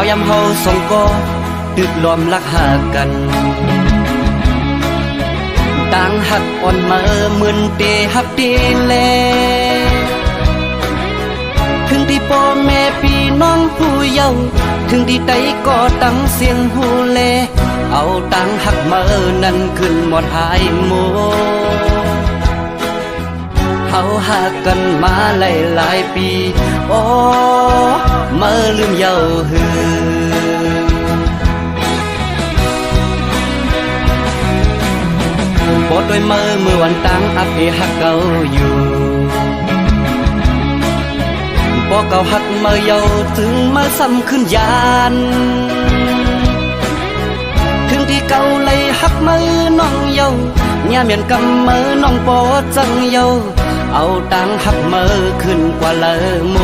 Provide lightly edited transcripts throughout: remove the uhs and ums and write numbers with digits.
ยามเฮาสองก็ตึกล้อมรักหากันต่างหักอ่อนมามึนเตฮับเตแลถึงที่พ่อแม่พี่น้องผู้เยาว์ถึงที่ใดก็ตั้งเสียงฮูแลเอาต่างหักมานั้นขึ้นหมดหายโมเฮาหากันมาหลายปีโอ้มาลืมเยาหือปดด้วยมือวันตั้งอักเอหักเก่าอยู่บ่เก่าหักมาเยาถึงมาซ้ำขึ้นยานถึงที่เก่าเลยหักมือน้องเยาย่าเมียนกำมือน้องปอจังเยาเอาตังหักมือขึ้นกว่าเลอโม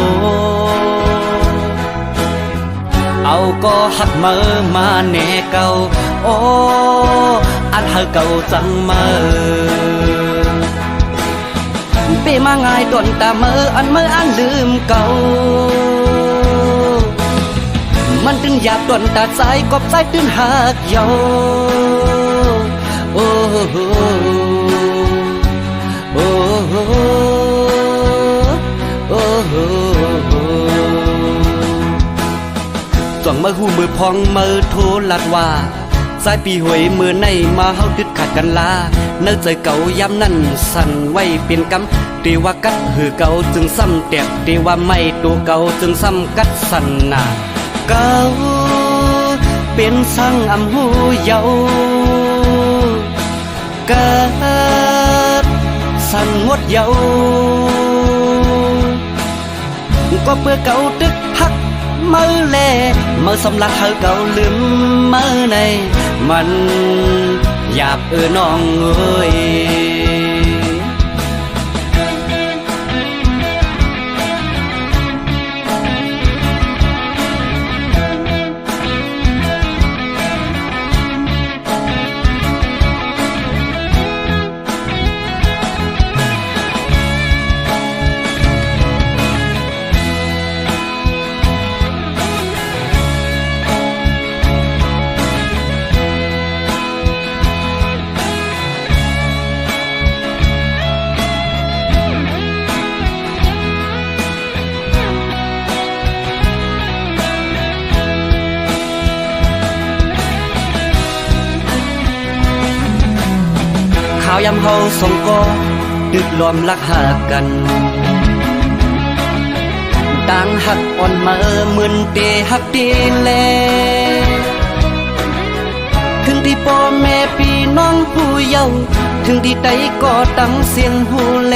เอาก็หักมือมาแน่เก่าโอ้อันหักเก่าจังมือเปมาง่ายต้นตามืออันลืมเก่ามันตึงหยาบต้นตาใจกบใจตื้นหักเยาโอ้โหโอ้โหโอ้โหจ้องมือหูมือพองมือโทรลัดว่าสายปีหวยมือในมาเฮาดึดขาดกันลาเนื้อใจเก่ายามนั้นสั่นไว้เป็นกำตีว่ากัดหือเก่าจึงซ้ำแตกตีว่าไม่ตัวเก่าจึงซ้ำกัดสั่นนาเก่าเป็นสั่งอำหูเยาเกิดสั่นงดเยาก็เพื่อเก่าตึกหักมือแลมือสำลักเฮาเก่าลืมมือในมันหยาบน้องเอ้ยข่าวยามเฮาสองก็ดึกล้อมรักหากันต่างหักอ่อนมามึนเตฮับเตแลถึงที่พ่อแม่พี่น้องผู้เยาว์ถึงที่ใดก็ตั้งเสียงฮูแล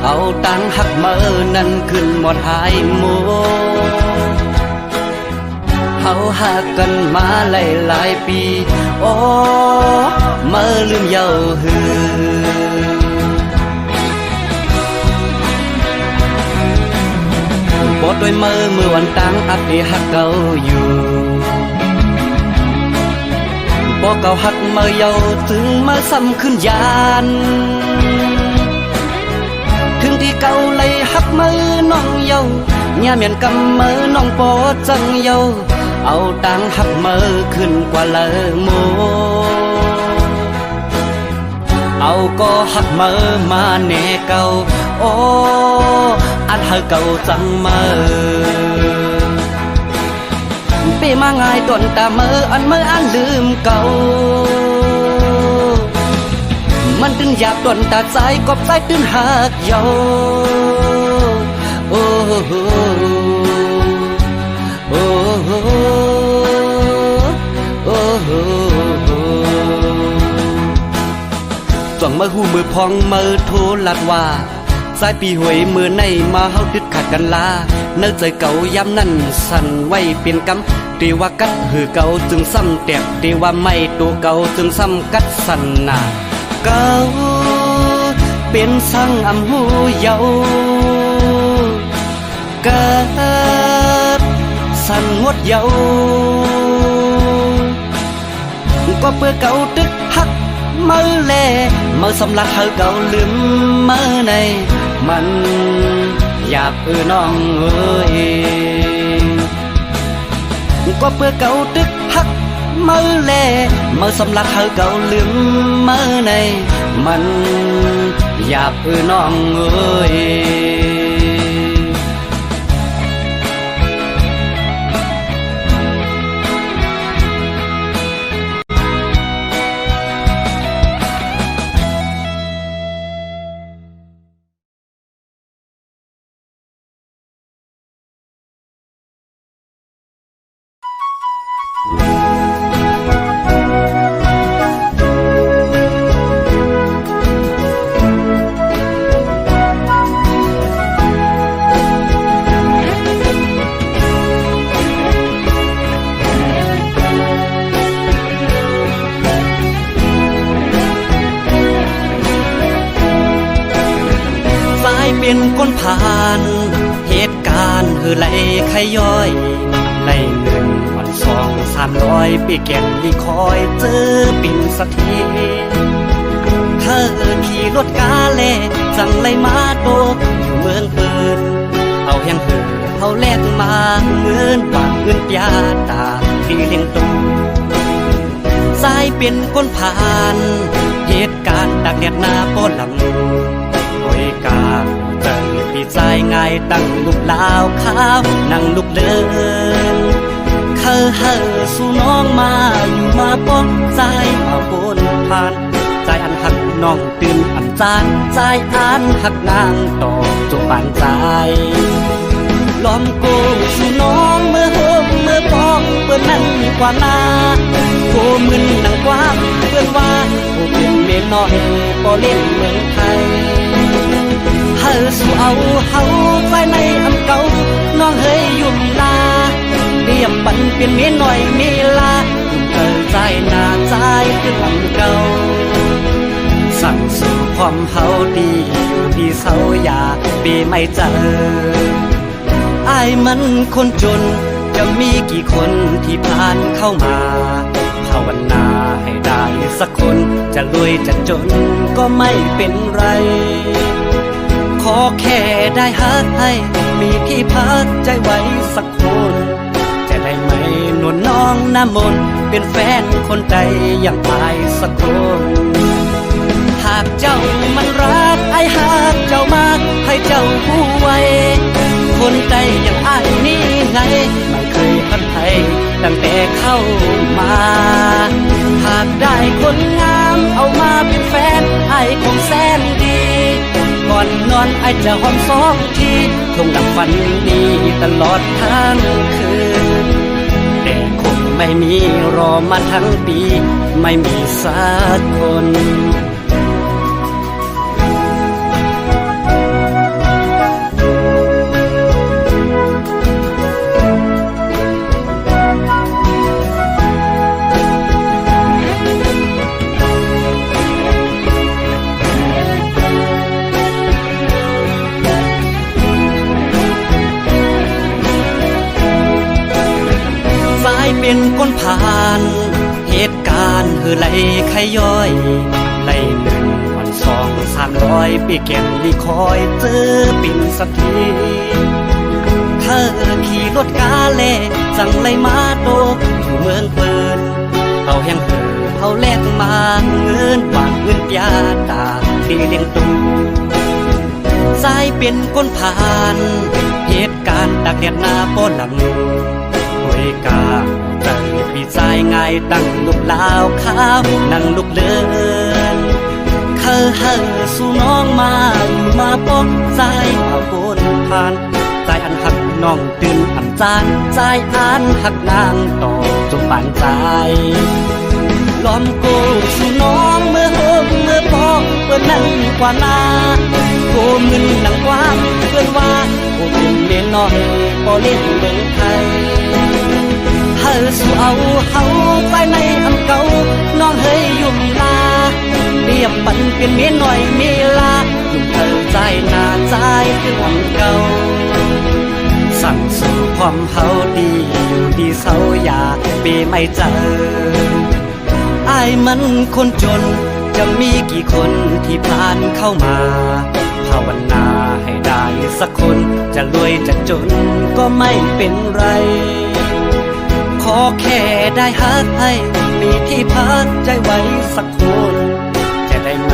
เอาต่างหักมานั้นขึ้นหมดหายโมเฮาหากันมาหลายปีโอ้มาลืมเยาหือปดด้วยมือวันตั้งอักเอหักเก่าอยู่บ่เก่าหักมาเยาถึงมาซ้ำขึ้นยานถึงที่เก่าเลยหักมือน้องเยาย่าเมียนกำมือน้องปอจังเยาเอาตังหักมือขึ้นกว่าเลอโมเอาก็หักมือมาแน่เก่าโอ้อันหักเก่าจังมือเปมาง่ายต้นตามืออันลืมเก่ามันตึงหยาบต้นตาใจกบใจตื้นหักเยาโอ้โหโอ้โหโอ้โหจ้องมือหูมือพองมือโทรลัดว่าสายปีหวยมือในมาเฮาดึดขาดกันลาเนื้อใจเก่ายามนั้นสั่นไว้เป็นกำตีว่ากัดหือเก่าจึงซ้ำแตกตีว่าไม่ตัวเก่าจึงซ้ำกัดสั่นนาเก่าเป็นสั่งอำหูเยาเกิดสั่นงดเยาก็เพื่อเก่าตึกหักมือแลมือสำลักเฮาเก่าลืมมือในมันหยาบน้องเอ้ย ก็เพื่อเก่าตึกฮักมือแลมือสำลักเธอเก่าลืมมือในมันหยาบน้องเอ้ยเป็นคนผ่านเหตุการณ์ไหลขย้อยในเงินวัน200-300ปีแก่นที่คอยเจอปิ่นสักทีเธอขี่รถกาเล่จังไล่มาโตกอยู่เมืองเปิดเอาแห่งเหือเอาแลกมาเงินบาทเงินยาตาที่เลี้ยงตูสายเป็นคนผ่านเหตุการณ์ดักแดดหน้าป้อนหลังโอยกาจังปีใจง่ายตั้งลูกลาวขาวนั่งลูกเดินเคยเฮอสู่น้องมาอยู่มาป้อนใจมาบนผ่านใจอันหักน้องตื่นอันจานใจอันหักนางต่อจบปานใจล้อมโกสู่น้องเมื่อโฮมเมื่อป้องเปื้อนนั่นกว่านาโกมึนนังกว้างเปื้อนว่าโกเป็นเมียน้อยบ่เล่นเมืองไทยเฮาสู่เอาเฮาใจในอำเก่าน้องเฮยยุ่มลาเรียบปันเป็นเมียน้อยมีลาเปิดใจหน้าใจคืออำเก่าสั่งสู่ความเฮาดีอยู่ดีเศร้าอย่าปีไม่เจออายมันคนจนจะมีกี่คนที่ผ่านเข้ามาภาวนาให้ได้สักคนจะรวยจะจนก็ไม่เป็นไรขอแค่ได้ฮักให้มีที่พักใจไว้สักคนจะได้ไหมนวลน้องน้ำมนต์เป็นแฟนคนใจอย่างอายสักคนหากเจ้ามันรักไอ้หากเจ้ามากให้เจ้าผู้ไว้คนใจอย่างอายนี่ไงไม่เคยพันไทยตั้งแต่เข้ามาหากได้คนงามเอามาเป็นแฟนไอ้คงแสนดีก่อนนอนไอ้จะหอม2 ทีคงดับฝันดีตลอดทั้งคืนแต่คงไม่มีรอมาทั้งปีไม่มีสักคนเป็นคนผ่านเหตุการณ์ไหลขย้อยในเงินวัน200-300ปีแก่นที่คอยเจอปิ่นสักทีเธอขี่รถกาเล่จังไล่มาโตกอยู่เมืองเปิดเอาแห่งเหือเอาแลกมาเงินบาทเงินยาตาที่เลี้ยงตูสายเป็นคนผ่านเหตุการณ์ดักแดดหน้าป้อนหลังโอยกาจังปีใจง่ายตั้งลูกลาวขาวนั่งลูกเดินเคยเฮอสู่น้องมาอยู่มาป้องใจมาบนผ่านใจอันหักน้องตื่นอันจานใจอันหักนางต่อจบปานใจล้อมโกสู่น้องเมื่อโฮมเมื่อป้องเปื้อนนั่นกว่านาโกมึนนังกว้างเปื้อนว่าโกเป็นเมียน้อยบ่เล่นเมืองไทยเฮาสู่เอาเฮาใจในอำเก่าน้องเฮยยุ่มลาเรียบปันเป็นเมียน้อยมีลายุ่มเธอใจหน้าใจคืออำเก่าสั่งสู่ความเฮาดีอยู่ดีเศร้าอย่าปีไม่เจออายมันคนจนจะมีกี่คนที่ผ่านเข้ามาภาวนาให้ได้สักคนจะรวยจะจนก็ไม่เป็นไรข ขอแค่ได้ฮักให้มีที่พักใจไว้สักคนจะได้ไหม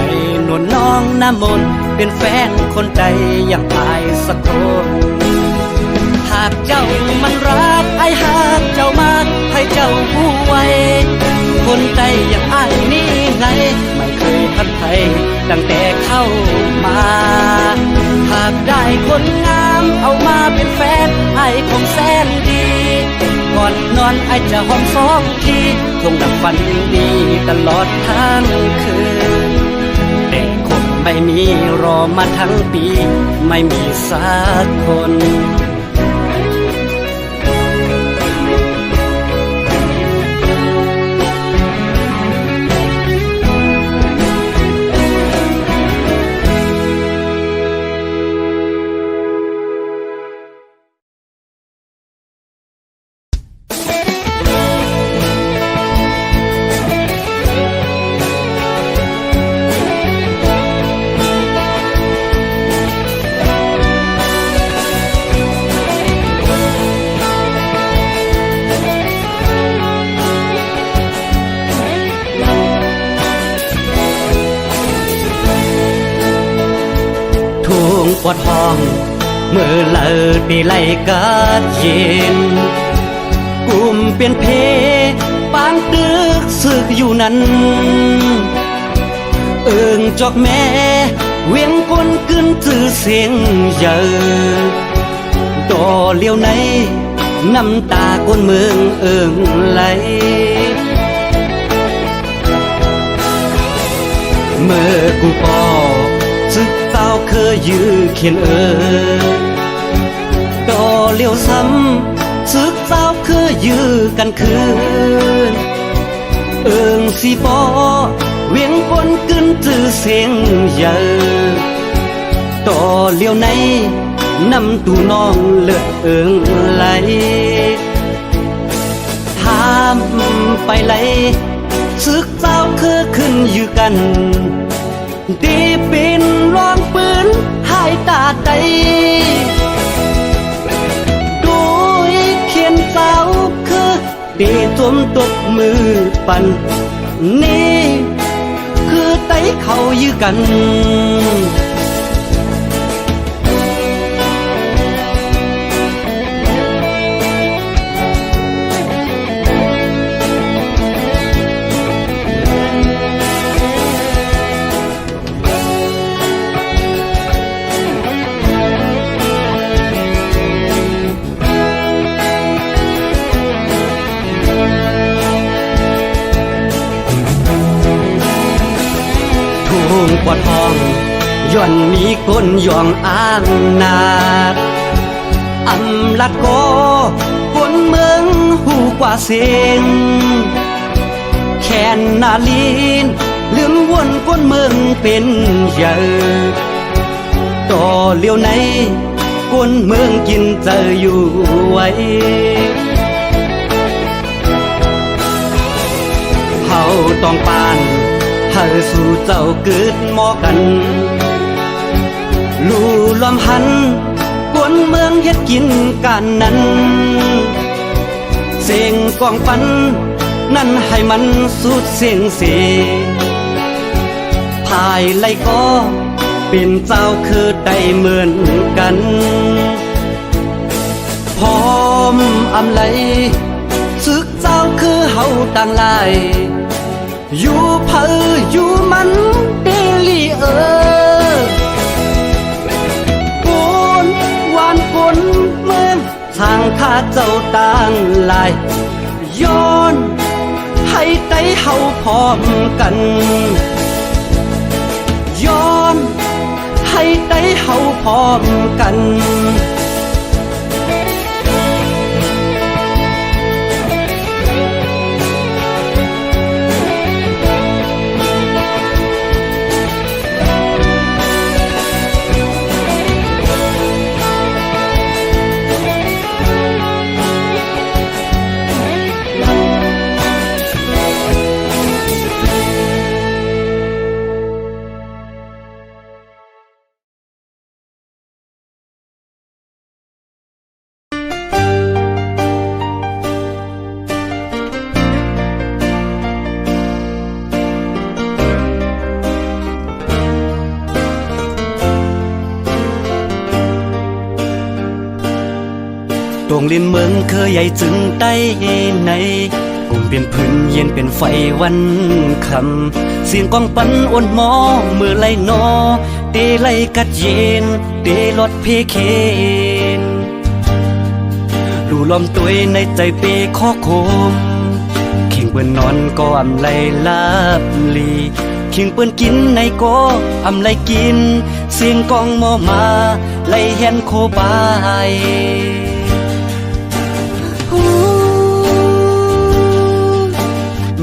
นวลน้องน้ำมนต์เป็นแฟนคนใดอย่างอายสักคนหากเจ้ามันรักไอ้หากเจ้ามากให้เจ้าผู้ไว้คนใดอย่างอายนี่ไงไม่เคยทันไทยตั้งแต่เข้ามาหากได้คนงามเอามาเป็นแฟนไอ้คงแสนดีก่อนนอนไอ้จะหอมสองทีคงดับฝันดีตลอดทั้งคืนแต่คงไม่มีรอมาทั้งปีไม่มีสักคนปวดห้องเมื่อเลิกได้ไล่กัดเย็นกุมเป็นเพปางตึกสึกอยู่นั้นเอิงจอกแม่เวียงก้นขึ้นถือเสียงเยอะดอเลี้ยวในน้ำตาก้นเมืองเอิงไหลเมื่อกูปอซึกเต้าเคยยื้อเขียนดอเลี้ยวซ้ำซึกเต้าเคยยื้อกันคืนเอิงสีปอเวียงปนกึนจื้อเสียงเยอะต่อเลี้ยวในน้ำตูน้องเลือดเอิงไหลถามไปไหลซึกเต้าเคยขึ้นอยู่กันตีปินลองปืนหายตาใจด้วยเขียนเสาคือตีจมตบมือปั่นนี่คือไตเขายื้อกันปวดห้องย่อนมีก้นย่องอ้างนาดอำลัดก็คนเมืองหูกว่าเสียงแขนนาลีนลืมวนก้นเมืองเป็นเยอะต่อเลี้ยวในก้นเมืองกินเจออยู่ไว้เฮาต้องปานเฮาสู่เจ้าเกิดหมอกันลู่ลมหันกวนเมืองเฮ็ดกินกันนั้นเสียงกองปันนั่นให้มันสุดเสียงเสภายไลก็เป็นเจ้าคือได้เหมือนกันพร้อมอำไลซึกเจ้าคือเฮาต่างหลายอยู่เพออยู่มันเดลีกุนวานกุนเมืองทางข้าเจ้าต่างหลายย้อนให้ไตเฮาพร้อมกันย้อนให้ไตเฮาพร้อมกัน ตรงลินเมืองเคยใหญ่จึงใต้ในกลุ่มเป็นพื้นเย็นเป็นไฟวันคำเสียงกองปันอ่อนหมอมือไล่นอเตไล่กัดเย็นเตลดเพเคนดูลอมตัวในใจเปข้อโคมเข่งเปิ้นนอนก็อำไลลาบลีเข่งเปิ้นกินในก็อำไลกินเสียงกองหมอมาไล่แฮนโคบาย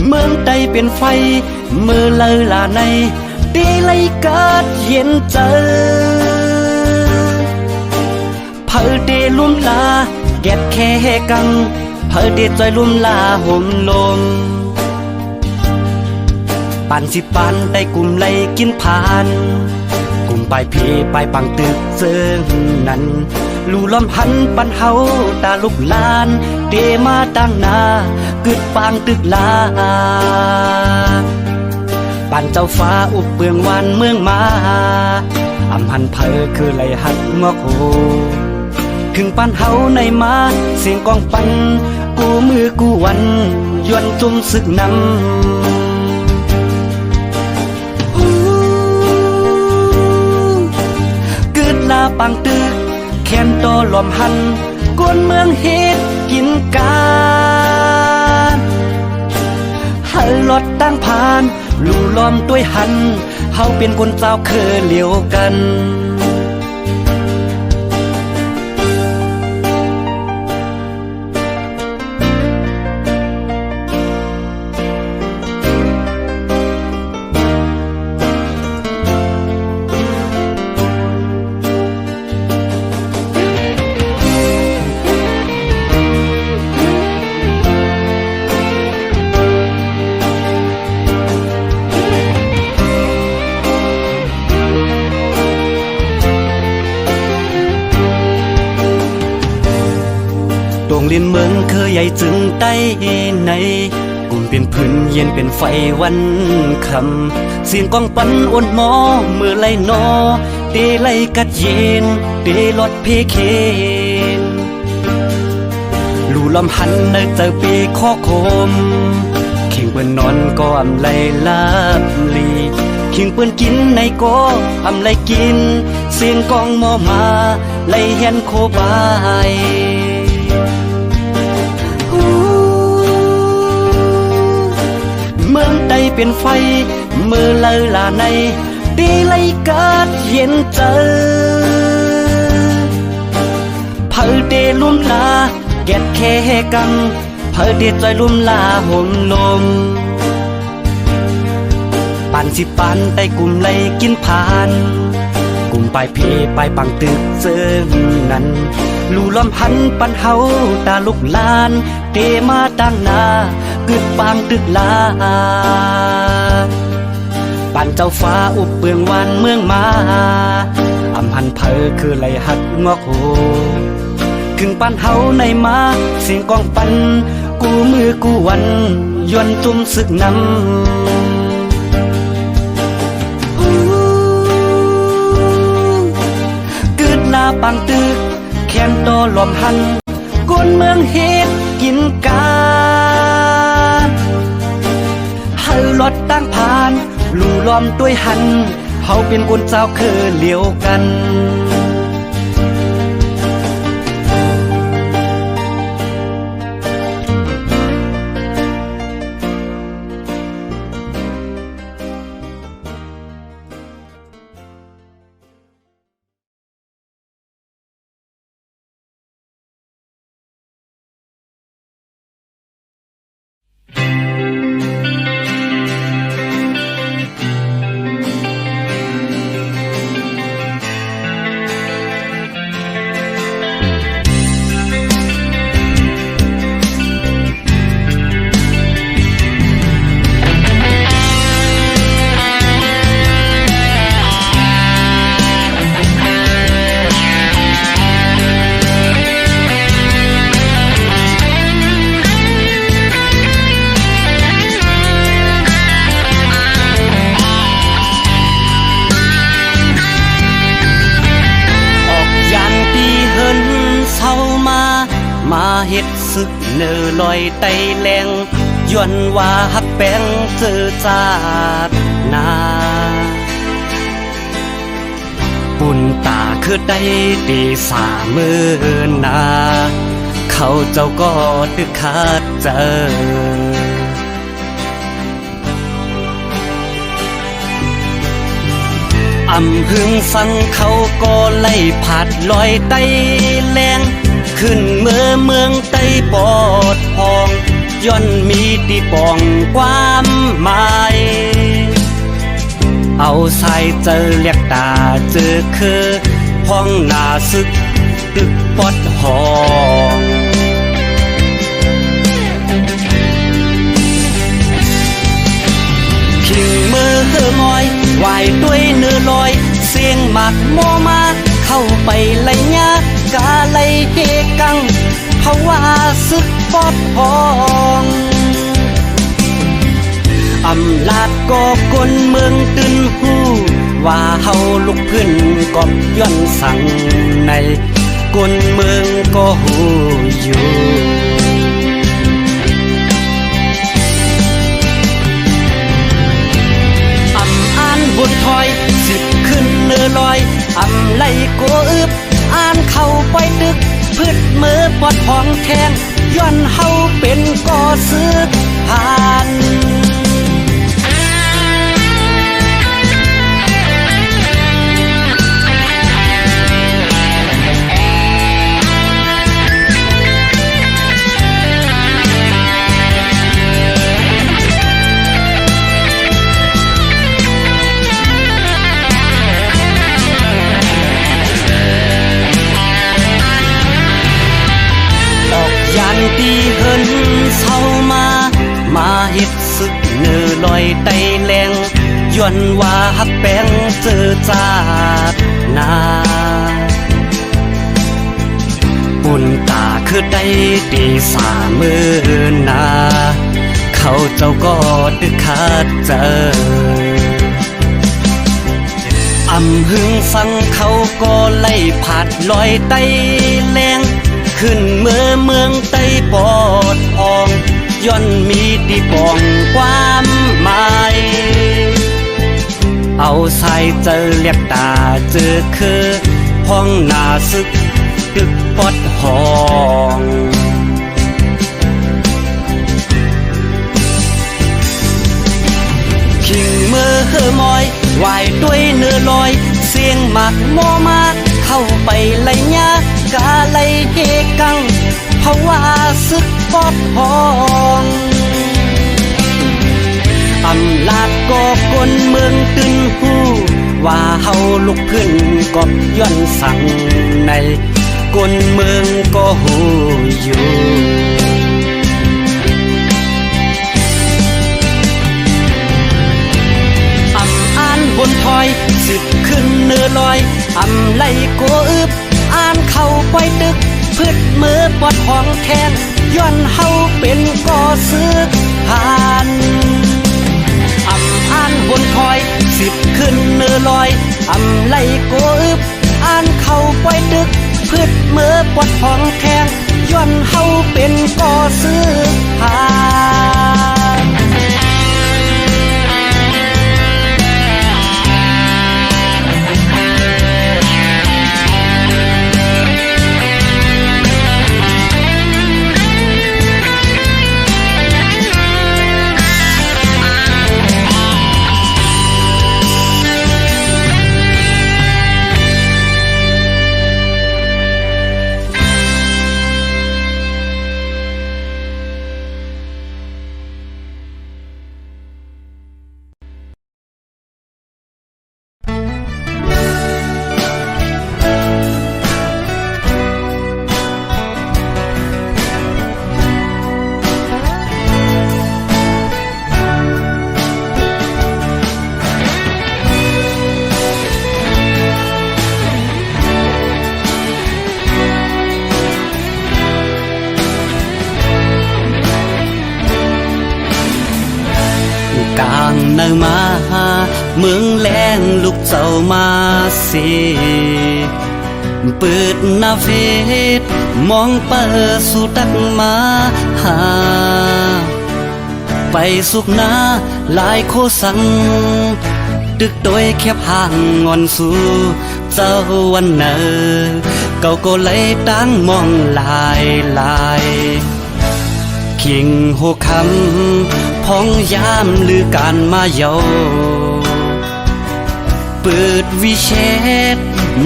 เมืองใดเป็นไฟมือเลอลาในตีไล่กัดเย็นเจอเผอเดลุ่มลาแกดแค่กังเผอเดจอยลุ่มลาห่มลมปันสิปันได้กลุ่มไล่กินผ่านกลุ่มไปเพไปปังตึกเจิงนั้นลู่ล้อมหันปันเฮาตาลุกลานเดมาตั้งนากึดปางตึกลาปันเจ้าฟ้าอุบเบืองวันเมืองมาอำหันเพอคือไหลหักงอกโหถึงปันเฮาในมาเสียงกองปันกูมือกูวันยวนจุ่มศึกนำกึดลาปังตึกแค้นโตลมหันกวนเมืองเฮ็ดกินกานหันรถตั้งผ่านลู่ล้อมด้วยหันเฮาเป็นคนเจ้าเคยเหลียวกันตรงลินเมืองเคยใหญ่จึงใต้ในกลุ่มเป็นพื้นเย็นเป็นไฟวันคำเสียงกองปันอ่อนหมอมือไล่นอเตไล่กัดเย็นเตลดเพเคนลู่ลำหันในเจอปีข้อโคมเข่งเปิ้นนอนก็อำไลลาบลีเข่งเปิ้นกินในก็อำไลกินเสียงกองหมอมาไล่แฮนโคบายเมืองใดเป็นไฟมือเลอลาในตีไล่กัดเย็นเจอเผอเดลุ่มลาแกดแค่กังเผอเดจอยลุ่มลาห่มลมปันสิปันได้กลุ่มไล่กินผ่านกลุ่มไปเพไปปังตึกเจิงนั้นลู่ล้อมหันปันเฮาตาลุกลานเตมาตั้งนากึดปางตึกลาปันเจ้าฟ้าอุบเบืองวันเมืองมาอำหันเพอคือไหลหักงอกโหถึงปันเฮาในมาเสียงกองปันกูมือกูวันยวนจุ่มศึกนำกึดลาปังตึกแค้นโตลมหันกวนเมืองเฮ็ดกินกานหันรถตั้งผ่านลู่ล้อมด้วยหันเฮาเป็นคนเจ้าเคยเหลียวกัน เนอลอยไตแรงย้อนว่าฮักแป้งเจอจาดนาปุ่นตาคือได้ตีสามือนาเขาเจ้าก็ตึกขาดเจออำหึงสังเขาก็ไล่ผาดลอยไตแรงขึ้นเมืองไตปอดพองย้อนมีตีปองความหมายเอาสายเจอเรียกตาเจอคือห้องหน้าซึกตึกปอดห้องขิงมือมอยวายด้วยเนื้อลอยเสียงหมากโมมาเข้าไปไล่ยากาไล่เฮกังเพราะว่าซึกปอดห้องอำลาดก็กลเมืองตื่นหูว่าเฮาลุกขึ้นกอบย้อนสั่งในกลเมืองก็หูอยู่อำอ่านบุญถอยสิบขึ้นเนื้อลอยอำไล่ก็อึบอ่านเข้าไปตึกพืชมือปอดห้องแข้งย้อนเฮาเป็นก่อซึกผ่านยันตีเฮินเศร้ามาเฮ็ดซึกเนื้อลอยไตแรงย้อนว่าฮักแป้งเจอจาดนาปุ่นตาคือได้ตีสามือนาเขาเจ้าก็ตึกขาดเจออำหึงสังเขาก็ไล่ผาดลอยไตแรงขึ้นเมืองไตปอดพองย้อนมีตีปองความหมายเอาสายเจอเรียกตาเจอคือห้องหน้าซึกตึกปอดห้องขิงมือมอยวายด้วยเนื้อลอยเสียงหมากโมมาเข้าไปไล่ยากาไล่เฮกังเพราะว่าซึกปอดห้องอำลาดก็กลเมืองตื่นหูว่าเฮาลุกขึ้นกอบย้อนสั่งในกลเมืองก็หูอยู่อำอ่านบนถอยสิบขึ้นเนื้อลอยอำไล่ก็อึบอ่านเข้าไปตึกพืชมือปอดห้องแข้งย้อนเฮาเป็นก่อซึกผ่านอำอ่านบนคอยสิบขึ้นเนื้อลอยอำไล่ก็อึบอ่านเข้าไปตึกพืชมือปอดห้องแข้งย้อนเฮาเป็นก่อซึกผ่านนางมาเมืองแรงลูกเจ้ามาสิเป ปิดหน้าเฟซมองเปิดสู่ตักมาหาไปสุกหน้าหลายโคสังตึกโดยแคบห่างงอนสู่เจ้าวันเนอเก่าก็เลยตั้งมองลายคิงโหคำพองยามหรือการมาเยาเปิดวิเชษ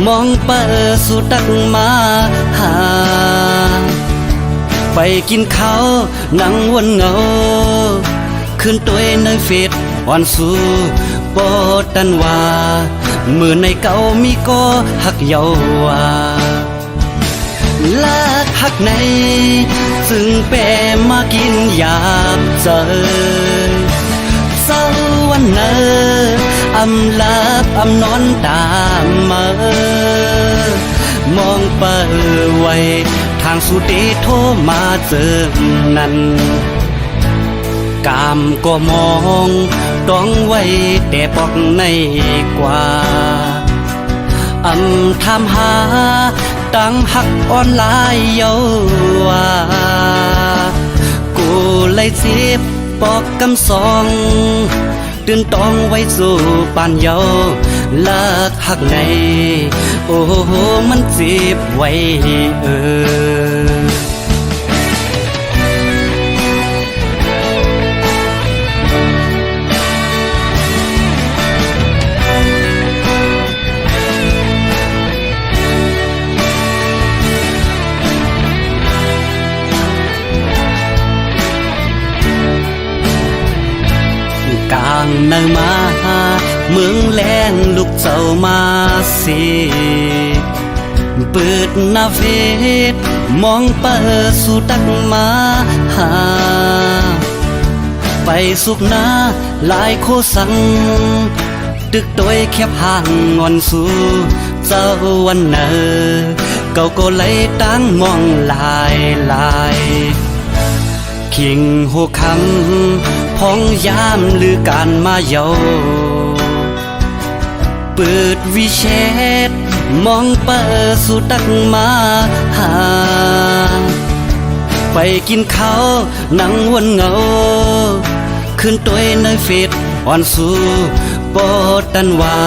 มองเปิดสู่ตักมาหาไปกินข้าวนั่งวันเงาขึ้นตัวในเฟซอ่อนสู่ปอดันว่ามือในเก่ามีก็หักเยาว่าลากหักในซึ่งแปรมากินยามเจอเศร้าวันเนออำลาบอำนอนตามมามองเปิดไว้ทางสุดเดโทรมาเจอนั้นกามก็มองต้องไว้แต่ปอกในกว่าทำหาตั้งหักออนไลน์เยาว่ากูเลยเจ็บปอกกำสองตื่นต้องไว้สู่ปานเยาลากหักในโอ้โหมันเจ็บไว้กลางเนินมาเมืองแลงลูกเจ้ามาสิเปิดหน้าเฟซมองเปิดสู่ตักมาหาไปสุกหน้าหลายโคสังตึกตัวแคบห่างงอนสู่เจ้าวันเนอเก่าก็เลยตั้งมองลายคิงโหคำพองยามหรือการมาเยาเปิดวิเชษมองเปิดสู่ตักมาหาไปกินข้าวนั่งวันเงาขึ้นตัวในเฟซอ่อนสู่ปอดันว่า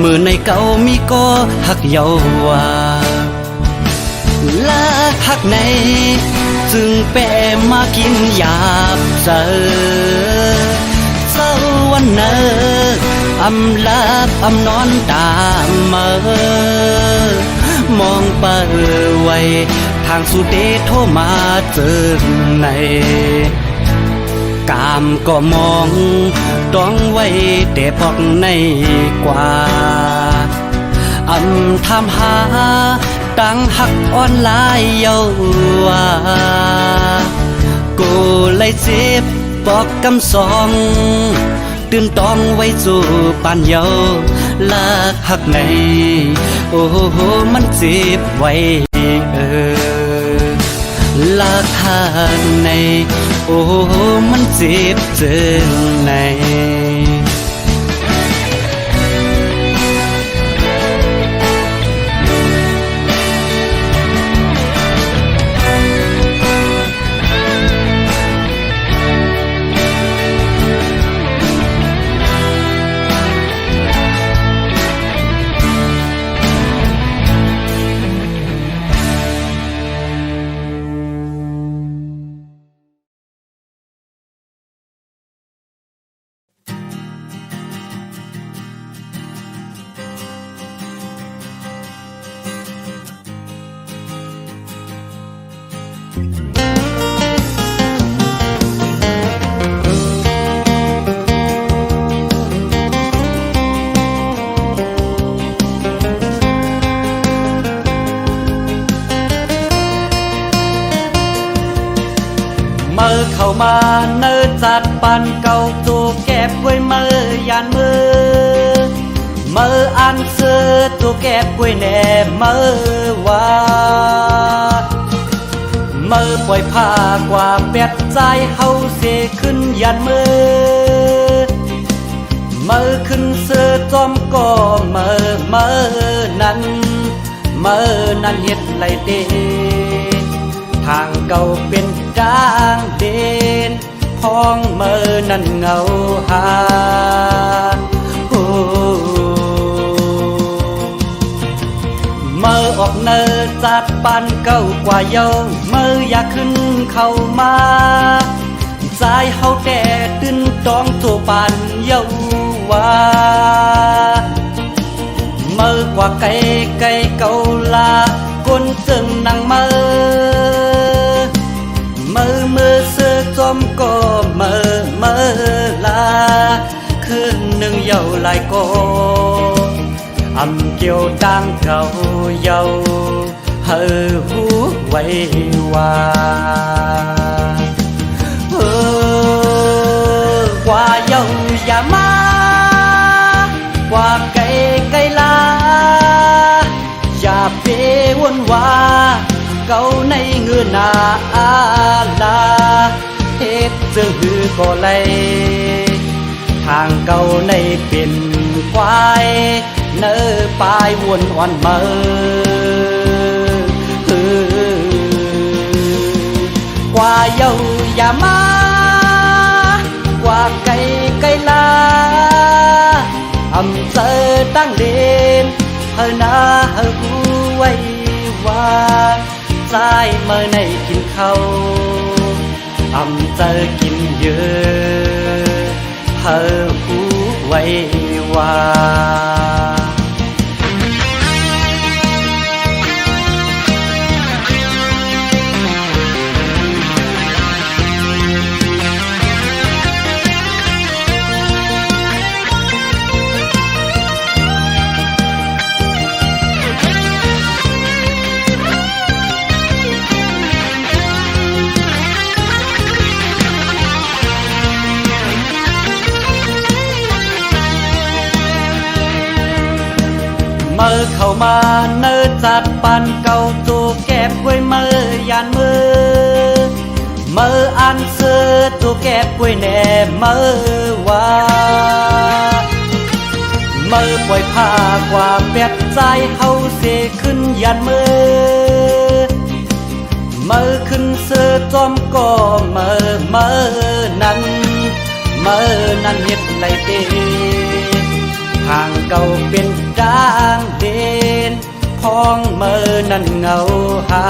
มือในเก่ามีก็หักเยาว่าลากหักในจึงแปรมากินยาบเจอเศร้าวันเนออำลาบอำนอนตามมองเปิดไว้ทางสุดเดโทรมาเจอในกามก็มองต้องไว้แต่ปอกในกว่าทำหาตั้งหักออนไลน์เยาว่ากูเลยเจ็บปอกกำสองตื่นต้องไว้สู่ปานเยาลากหักในโอ้โหมันเจ็บไว้ลากหักในโอ้โหมันเจ็บเจนในเข้ามาเนินจัดปันเก่าจูแก็บไว้มือยานมืออันเสือจูแก็บไว้แน่มือว่ามือปล่อยผ้ากว่าเปียดใจเฮาเสขึ้นยันมือขึ้นเสือจอมก็มือนั้น เมื่อนั้นเฮ็ดไรเดทางเก่าเป็นจางเด่นพ้องเมื่อนั้นเงาหาเมื่อออกเนินจัดปันเก่ากว่าเยาเมื่ออยากขึ้นเข้ามาใจเฮาแต่ตื่นต้องตัวปันเยาว่าเมื่อกว่าไก่ไก่เก่าลาก้นจึงนั่งเมื่อเสือจอมก็เมื่อลาคืนหนึ่งเยาหลายโกอำเกี่ยวดังเก่าเยาเฮอหูไว้ว่าว่าเยาอย่ามากว่าไก่ไก่ลาอย่าเปวนว่าเก่าในเงื่อนนาอาลาเฮ็ดจึงหือก็เลยทางเก่าในเป็นควายเนื้อปลายวนอ่อนเมื่อกว่าเยาอย่ามากว่าไก่ไก่ลาอำเจอตั้งเด่นเฮอนาเฮอหูไว้ว่าใจเมื่อในกินเขาอำเจอกินเยอะเฮอหูไว้ว่าเมื่อเข้ามาเนื้อจัดปันเก่าตัวแก็บไว้เมื่อยานมือเมื่ออันเสือตัวแก็บไว้แน่เมื่อว่าเมื่อปล่อยผ้ากว่าเปียกใจเฮาเสขึ้นยานมือเมื่อขึ้นเสือจอมก็เมื่อนั้นเฮ็ดไรเดทางเก่าเป็นจางเด่นพ้องเมื่อนั้นเงาหา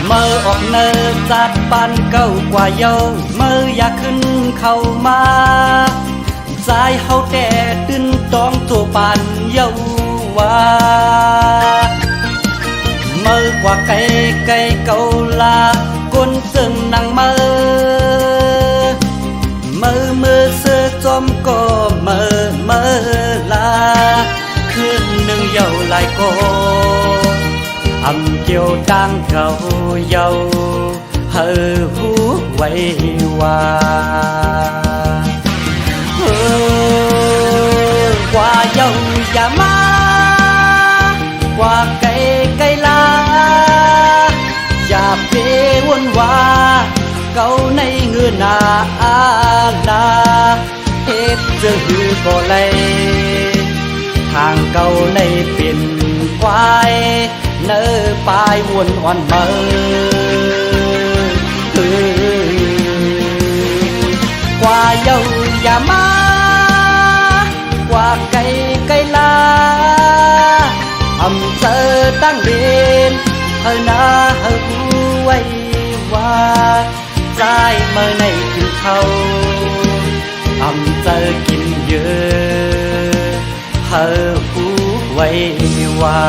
เมื่อออกเนินจัดปันเก่ากว่าเยาเมื่ออยากขึ้นเข้ามาใจเฮาแต่ตื่นต้องตัวปันเยาว่าเมื่อกว่าไก่ไก่เก่าลาก้นจึงนั่งเมื่อเสือจอมก็เมื่อลาคืนหนึ่งเยาหลายโกอำเกี่ยวดังเก่าเยาเฮอหูไว้ว่าว่าเยาอย่ามากว่าไก่ไก่ลาอย่าเปวนว่าเก่าในเงื่อนนาอาลาเฮ็ดจึงหือก็เลยทางเก่าในเป็นควายเนื้อปลายวนอ่อนเมื่อกว่าเยาอย่ามากว่าไก่ไก่ลาอำเจอตั้งเด่นเฮอนาเฮอหูไว้ว่าใจเมื่อในกินเขาอำเจอกินเยอะเฮอหูไว้ว่า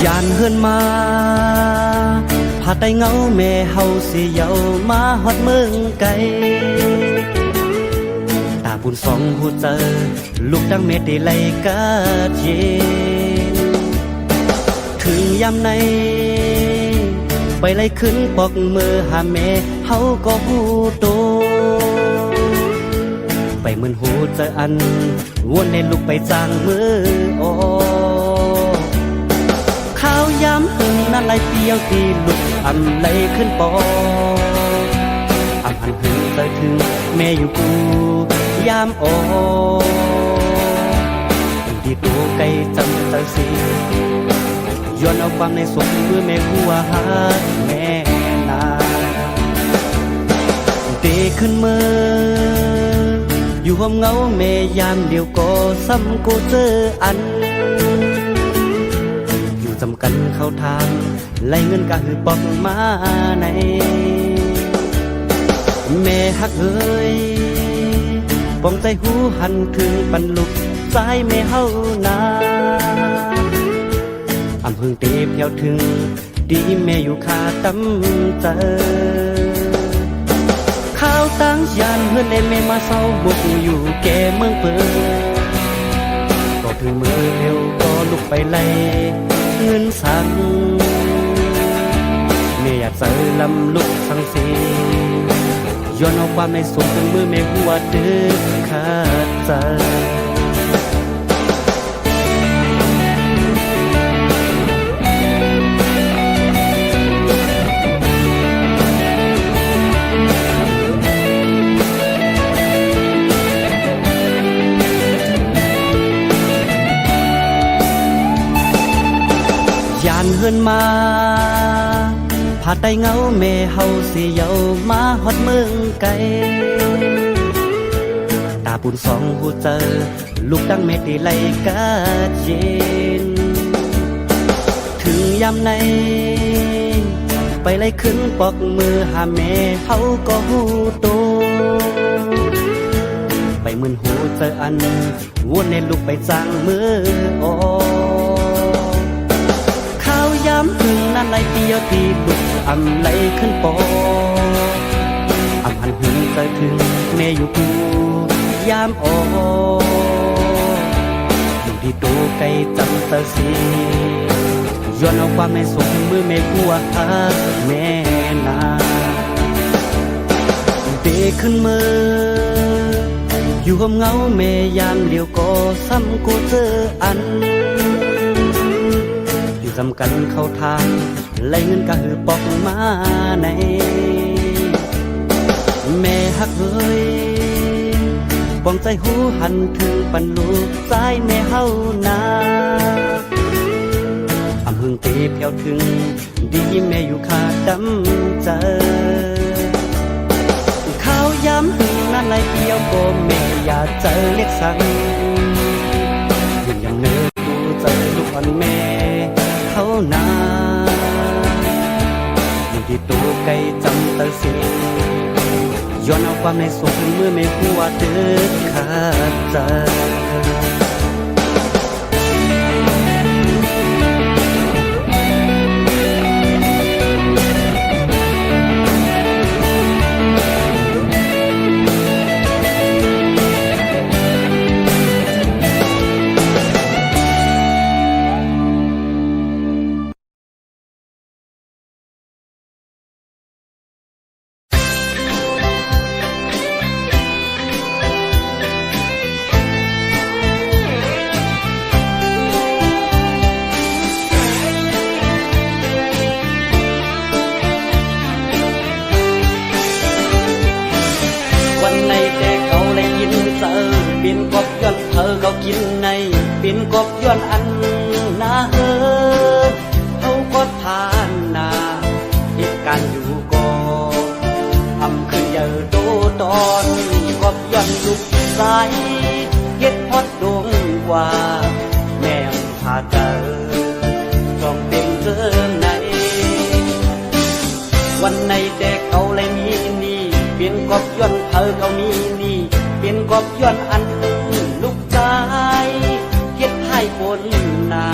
ยานเฮือนมาผาไตเงาแม่เฮาสิเยามาฮอดเมืองไกลตาม บุญสองหูเจอลูกดังเม็ดได้ไหลกะเย็นถึงยามในไปไล่ขึ้นปอกมือหาแม่เฮาก็หูโตไปเหมือนหูเจออันวนในลูกไปจางมือโอข้าวยำหึงนั่นไหลเปียวที่ลุกอำไหลขึ้นปออำหันหึงเจอถึงแม่อยู่กูยามโอดีตัวไกลจำเจอสิย้อนเอาความในสมมือแม่หัวหาแม่นาเตขึ้นมืออยู่ห้องเงาแม่ยามเดียวก็ซ้ำกูเจออันอยู่จำกันเข้าทางไล่เงินกะหือปอกมาในแม่ฮักเอ้ยป้องใจหูหันถึงปันลุกสายแม่เฮานาอำเพิ่งเตะเพียวถึงดีแม่อยู่คาตำเจอข้าวตั้งยานเฮือนในแม่มาเศร้าบุกอยู่แก่เมืองเปิดก็ถึงมือเร็วก็ลุกไปไล่เงินสั่งแม่อยากเจอลำลุกสังสีย้อนเอาความในสุขถึงมือแม่หัวดึกขาดใจยานเฮือนมาผาดได้เงาแม่เฮาสิเยามาฮอดเมืองไกลตาปุ่นสองหูเจอลูกดังเม็ดได้ไหลกะเย็นถึงยามในไปไล่ขึ้นปอกมือหาแม่เฮาก็หูโตไปเหมือนหูเจออันวนในลูกไปจางมือโอย้ำถึงนั่นไหลเปียวที่ลุกอำไหลขึ้นปออำหันหึงใจถึงแม่อยู่กูยามโออยู่ที่ตัวไกลจำเตอสีย้อนเอาความในสมมือแม่กัวหาแม่นาเตะขึ้นมืออยู่ห้องเงาแม่ยามเดียวก็ซ้ำกูเจออันจำกันเข้าทางไล่เงินกะหือปอกมาในแม่ฮักเอ้ยป้องใจหูหันถึงปันลูกสายแม่เฮานาอำหึงเตะเพียวถึงดีแม่อยู่ขาดดำเจอข้าวย้ำหึงนั่นไหลเปียวก็แม่อย่าเจอเล็กสั่งยืนยังเนื้อดูเจอลูกอ่อนแม่เขานาอยู่ที่ตัวไกลจำเตอสีย้อนเอาความในสุขเมื่อไม่หัวเดือดขาดใจปิ่นกบย้อนเธอเขากินในปิ่นกบย้อนอันนาเฮอเขาก็ทานนาเหตุการณ์อยู่ก็ทำขึ้นเยอะโตตอนกบย้อนลุกสายเฮ็ดพอดดวงว่าแม่พาเจอจองเป็นเจอในวันในแต่เขาเลยมีนี่ปิ่นกบย้อนเธอเขามีนี่เป็นกบย้อนอันลูกใจเฮ็ดให้ปนนา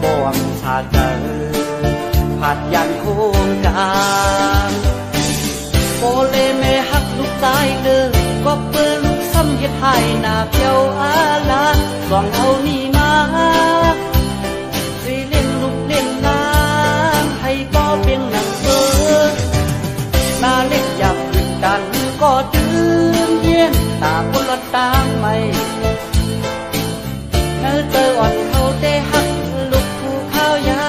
บ่วงชาเจอผัดยันโคงกลางโอเลแม่ฮักลูกใจเด้อก็เปิ้นลูกซ้ำเฮ็ด หน้าเพียวอาลาสองเอานี่มาสิเล่นลูกเล่นน้ำให้บ่เป็นหนังเสือหน้าเล็กอยากขึ้นดันก็ตื่นเย็นตาคนละตามไม่เนื้อเจออ่อนเขาได้หักลูกผู้ข้าวยา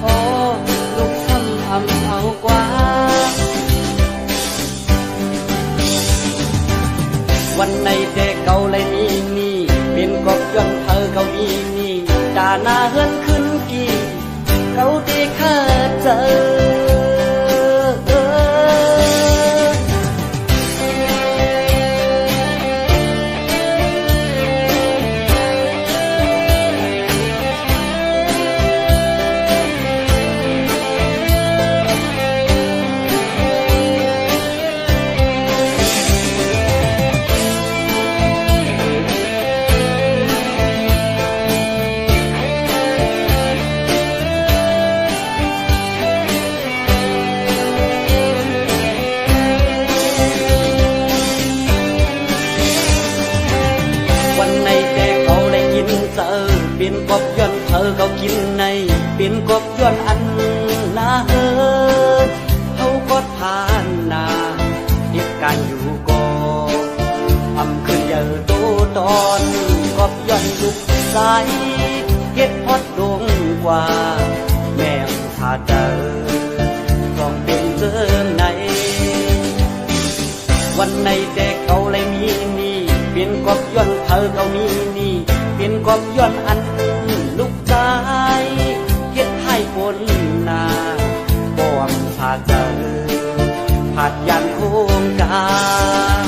โอ้ลูกซ้ำอำเอากว่าวันในแต่เก่าเลยนี่เป็นกบย้อนเธอเก่านี่ด่าหน้าเฮือนขึ้นกี่เขาได้ข้าเจอเป็นกบย้อนเธอเขากินในเป็นกบย้อนอันนาเขาก็ทานนาเหตุการอยู่ก่อทำขึ้นเยอะโตตอนกบย้อนลุกสายเก็ดพอดดวงกว่าแม่พาเจอลองเป็นเจอในวันในแต่เขาเลยมีเป็นกบย้อนเธอเขานี่เป็นกบย้อนอันลูกใจเฮ็ดให้คนนาบ่วงผาเจอผาดยันโคงกลาง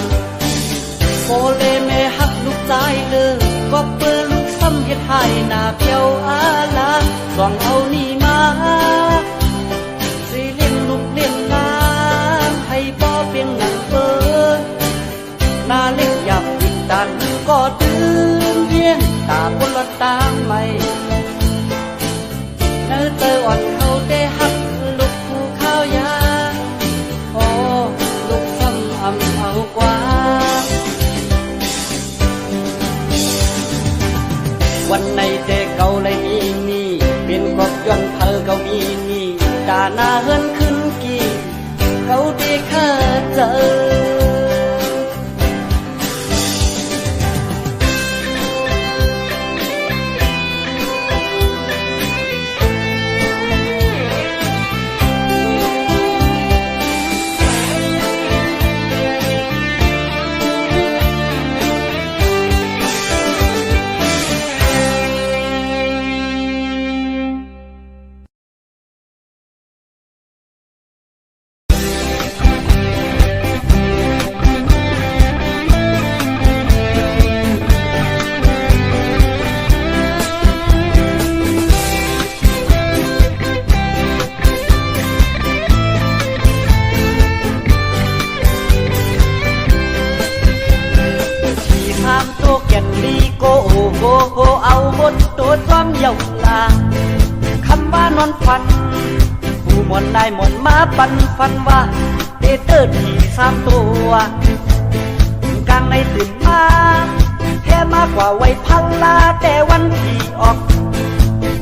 โคเลแม่ฮักลูกใจเลยก็เปิดลูกซ้ำเฮ็ดให้หน้าเพียวอาลาสองเอานี่มาสิเล่นลูกเล่นน้ำให้บ่เป็นหนังเปิดหน้าเล็กอยากติดดันก็ตื่นเย็นตาคนละตามไม่เนื้อเตออ่อนเขาได้หักลูกผู้ข้าวยาโอ้ลูกซ้ำอำเอากว่าวันในแต่เก่าเลยนี่เป็นกบย้อนเธอเก่านี่ด่าหน้าเฮือนขึ้นกี่เขาได้ข้าเจอเอาหมดตัวซ้อมเยาลาคำว่านอนฝันผู้มนได้มนมาปันฝันว่าเตเตอร์ที่สามตัวกลางในตื่นมาแค่มากกว่าไว้พันลาแต่วันที่ออก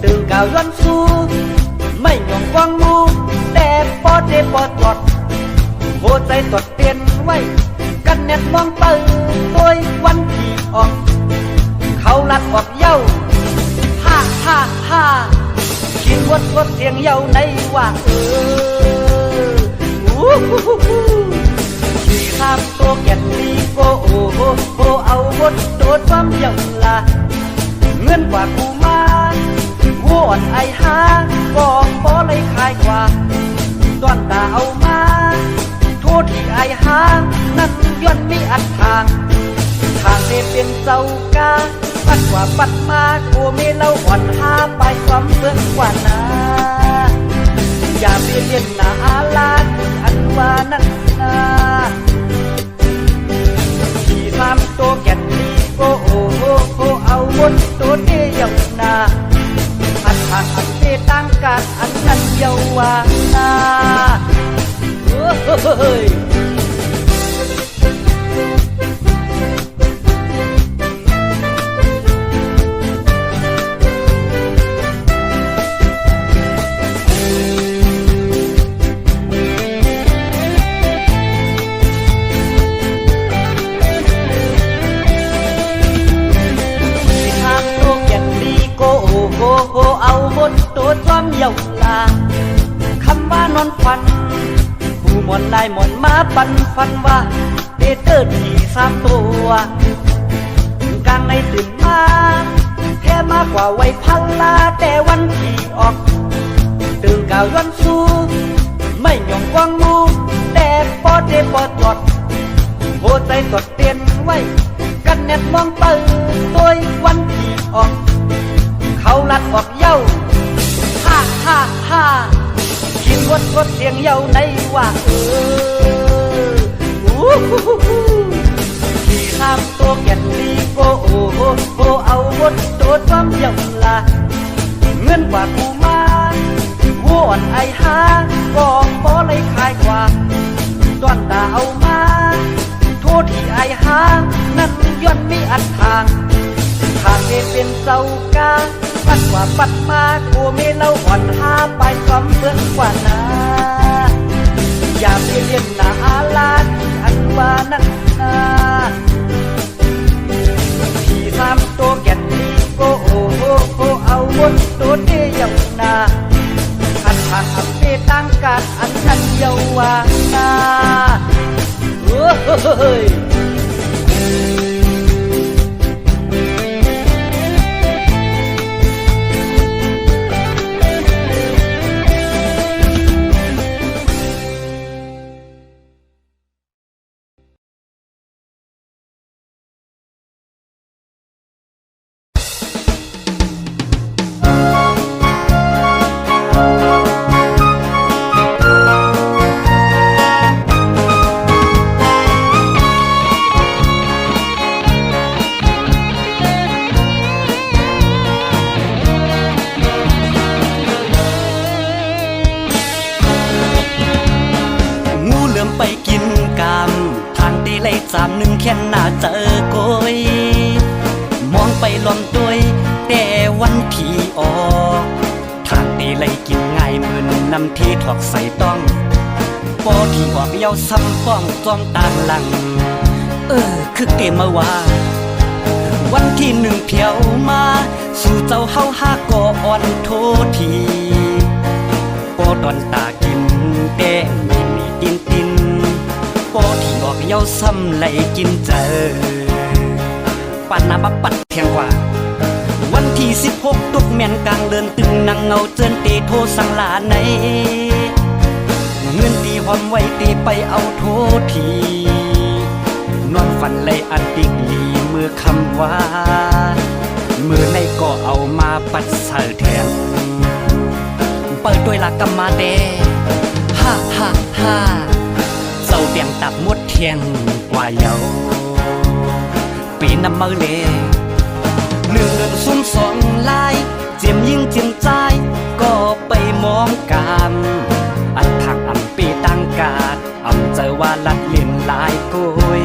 ตื่นก่าวย้อนสู้ไม่หย่องกวางมูแต่ปอดเดปอดตอดโหใจตอดเตียนไว้กันแนบมองเปิดโดยวันที่ออกเขาลัดออกเย้าฮ่าฮ่าฮ่ากินวดเสียงเย้าในว่าที่ทำตัวแก่นดีโกโอโกเอาวดโดดความเย้าละเงินกว่ากูมาหัวไอหาบอกพอเลยคายกว่าตอนตาเอามาโทษที่ไอหานั้นย้อนมีอัดทางทางได้เป็นเจ้ากาปัดกว่าปัดมากูไม่เล่าอ่อนหาไปความเพื่อนกว่านาอย่าไปเล่นหน้าอาลาอันว่านั่นนาที่ทำตัวแก่นดีโกโอโกเอาหมดตัวเดียวนาอันทางอันเตตั้งการอันนั้นเยาวานาเฮ้ย นอนฝันผู้หมอนนายหมอนมาปันฟันว่าเตเตอร์ที่3 ตัวกลางในตื่นมาแท้มากกว่าไว้พันลาแต่วันที่ออกตื่นก่าวย้อนสู้ไม่หย่องกวางมูแต่ปอเดปอตอดโหใจตอดเตียนไว้กันแนบมองตื่นตัววันที่ออกเขาลัดออกเย้าฮ่าฮ่าฮ่ากินวดเสียงเย้าในว่าที่3 ตัวแก่นดีโกโอโกเอาวดโดดความเย้าละเงินกว่ากูมาวัวอ่อนไอหาก็พอเลยขายกว่าตอนตาเอามาโทษที่ไอหานั้นย้อนมีอันทางทางเดเป็นเจ้ากาปัดกว่าปัดมากูไม่เล่าอ่อนหาไปความเบื่อว่านาอย่าไปเรียนนาอาลาที่อันว่านั้นนาที่3 ตัวแก่นดีโกโอโกเอาวนตัวเดียวนาอันทางอันเปตั้งการอันนั้นเยาวานาเฮ้ยไปกินกามทางตีเลย31แค่หน้าเจอโกยมองไปล้อมตัวยแต่วันที่ออกทางตีเลยกินง่ายเหมือนน้ำที่ถอกใส่ต้องปอที่ออกเย้าซ้ำป้องจ้องต่างหลังคือเกมมาว่าวันที่1เพียวมาสู่เจ้าเฮาหาก่ออ่อนโทษทีปอตอนตากินแต่มีตินปอที่ออกเย้าซ้ำไหลกินเจอปันนาบักปัดเพียงกว่าวันที่16ตกแม่นกลางเดินตึงนางเงาเจินเตโทสังลาในเงินตีหอมไว้ตีไปเอาโทษทีนอนฝันเลยอันติกลีเมื่อคำว่าเมื่อในก็เอามาปัดใส่แทนเปิดด้วยลักกำมาเดฮ่าฮ่าฮ่าเศร้าเตียงตับมดเทียงกว่าเยาปีน้ำมือเล1 เดือนซุ่ม2ลายเจียมยิ่งเจียมใจก็ไปมองกามอันทางอำปีตั้งกาดอำเจอว่าลัดเลียนลายกุย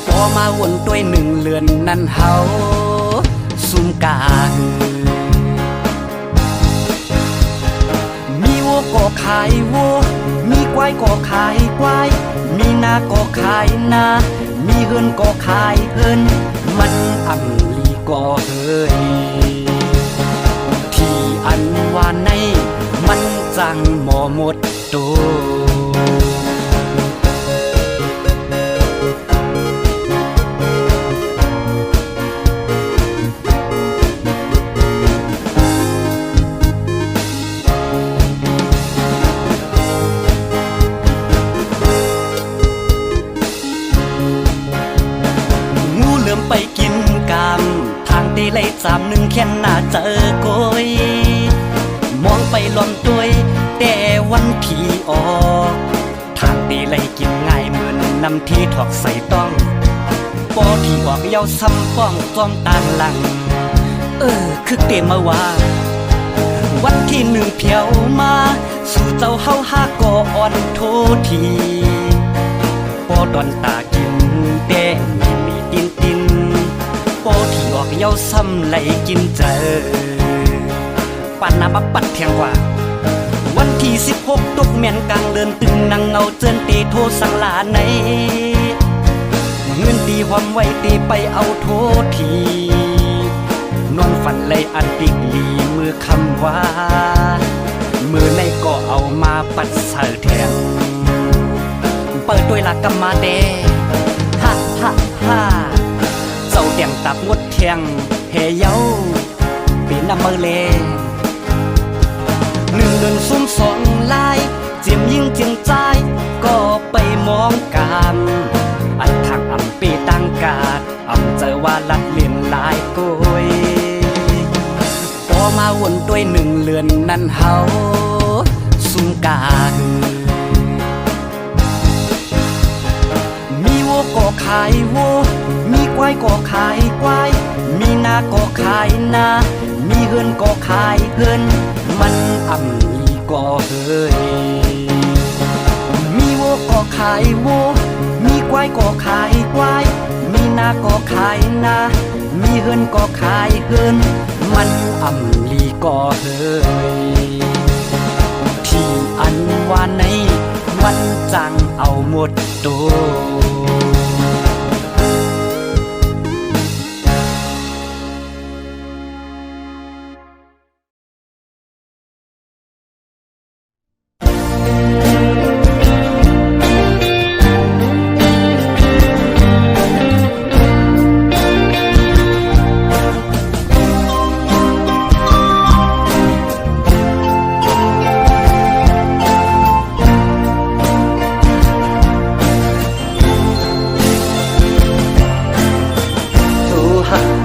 พอมาวนด้วย1 เดือนนั้นเฮาซุ่มกามีวัวก็ขายวัวมีควายก็ขายควายมีนาก็ขายนามีเฮินก็ขายเฮินมันอำลีก็เฮยที่อันว่าในมันจังหมอหมดโตไปกินกามทางตีเลย31แค่หน้าเจอโกยมองไปล้อมตัวยแต่วันที่ออกทางตีเลยกินง่ายเหมือนน้ำที่ถอกใส่ต้องปอที่ออกเย้าซ้ำป้องจ้องต่างหลังคือเตมาว่าวันที่1เพียวมาสู่เจ้าเฮาหาก่ออ่อนโทษทีปอดอนตากินแต่มีตินปอที่ออกเย้าซ้ำไหลกินเจอปันนาบักปัดเทียงกว่าวันที่16ตกแม่นกลางเดินตึงนางเงาเจินเตโทสังลาในเงินตีหอมไว้ตีไปเอาโทษทีนอนฝันเลยอันติกลีมือคำว่า มือในก็เอามาปัดเสอแทงเปิดด้วยหลักกำมาแดฮ่าฮ่าฮ่าเจ้าแดงตับงดเทียงเฮเย้าปีน้ำมือเล1 1 0 2ลายเจียมยิ่งเจียงใจก็ไปมองกันอันทางอำปีตั้งกาดอำเจอว่าลัดเลียนลายกุยพอมาวนด้วย1 เรือนนั้นเฮาสุมกามีวัวก็ขายวัวมีควายก็ขายควายมีนาก็ขายนามีเฮือนก็ขายเฮือนมันอ่ำอีก็เฮ้ยมีวัวก็ขายวัวมีควายก็ขายควายมีนาก็ขายนามีเฮือนก็ขายเฮือนมันอ่ำลีก็เฮ้ยที่อันว่าในวันจังเอาหมดตัว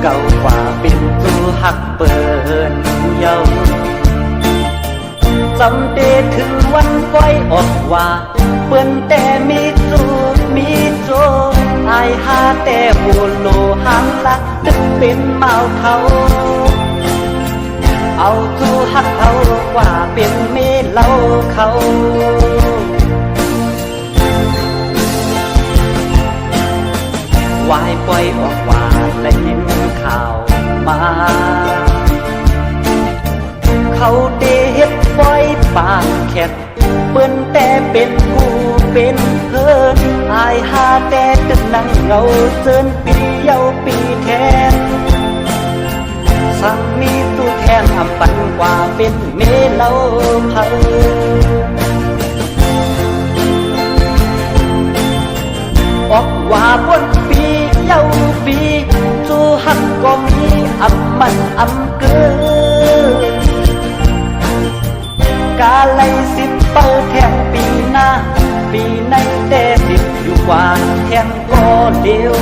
เก่ากว่าเป็นตัวหักเปินเยาจำเดถึงวันไว้ออกว่าเปิ้นแต่มีจูมีโจอายหาแต่บูโลหังละตึกเป็นเมาเขาเอาจูหักเขากว่าเป็นเมเล่าเขาวายปล่อยออกว่าและยินข่าวมาเขาเดเฮ็ดปล่อยปากแคบเปิ้นแต่เป็นผู้เป็นเพิ่นอายหาแต่ตึกนั่งเงาเซินปีเยาปีแทนสั่งมีตู้แทนอำปันกว่าเป็นเมเล่าเผาออกว่าบนปีเย้าปีจูหักก็มีอำมันอำเกินกาไลสิบเปิดแทงปีหน้าปีในแต่สิบอยู่กว่าแทงก็เดียว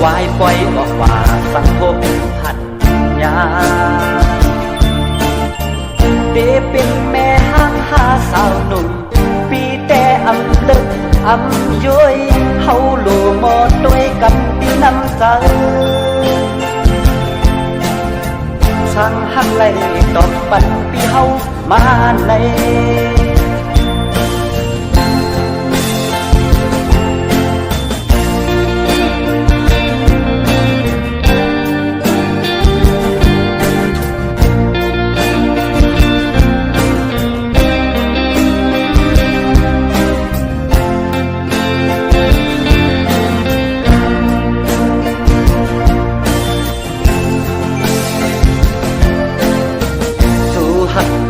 วายปล่อยออกว่าสังคมหันยาเดเป็นแม่ห้างหาสาวหนุ่มปีแต่อำลึกอำย้อยเฮาโลหมอด้วยกับปีน้ำใจช่างหักไหลดอกปันปีเฮามาใน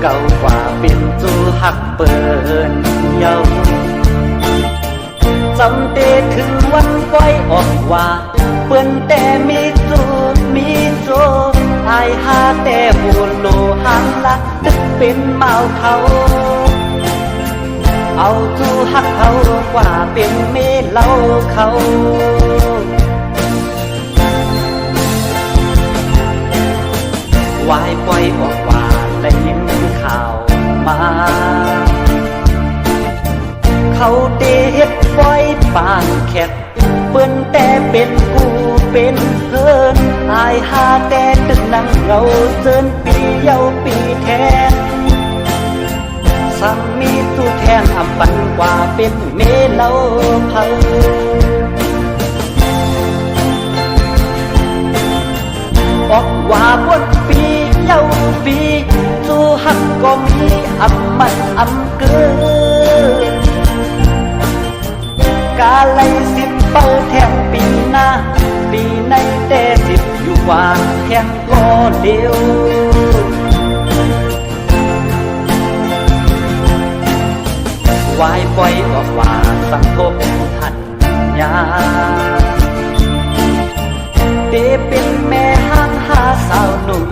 เก่ากว่าเป็นจูหักเปินเยาจำเดถึงวันก้อยออกว่าเปิ้นแต่มีจูมีโจอายหาแต่บูโลหังละตึกเป็นเมาเขาเอาจูหักเขากว่าเป็นเมเล่าเขาวายปล่อยออกว่าและยินข่าวมาเขาเดเฮ็ดปล่อยปานแคบเปิ้นแต่เป็นผู้เป็นเพิ่นอายหาแต่ตึกนั่งเงาเซินปีเยาปีแทนสั่งมีตู้แทนอำปันกว่าเป็นเมเล่าเผาออกว่าบนปีเย้าปีจูหักก็มีอำมันอำเกินกาไลสิบเปิดแทงปีหน้าปีในแต่สิบอยู่ วางแข่งก็เดียววายปล่อยออกว่าสังทบทันยาเดเป็นแม่ห้างหาสาวหนุ่ม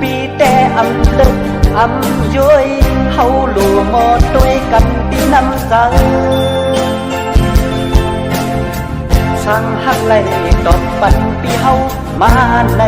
ปีแต่อำลึกอำย้อยเฮาหลูหมอด้วยกันที่น้ำใจสั่งหักไหลดอกปันปีเฮามาใน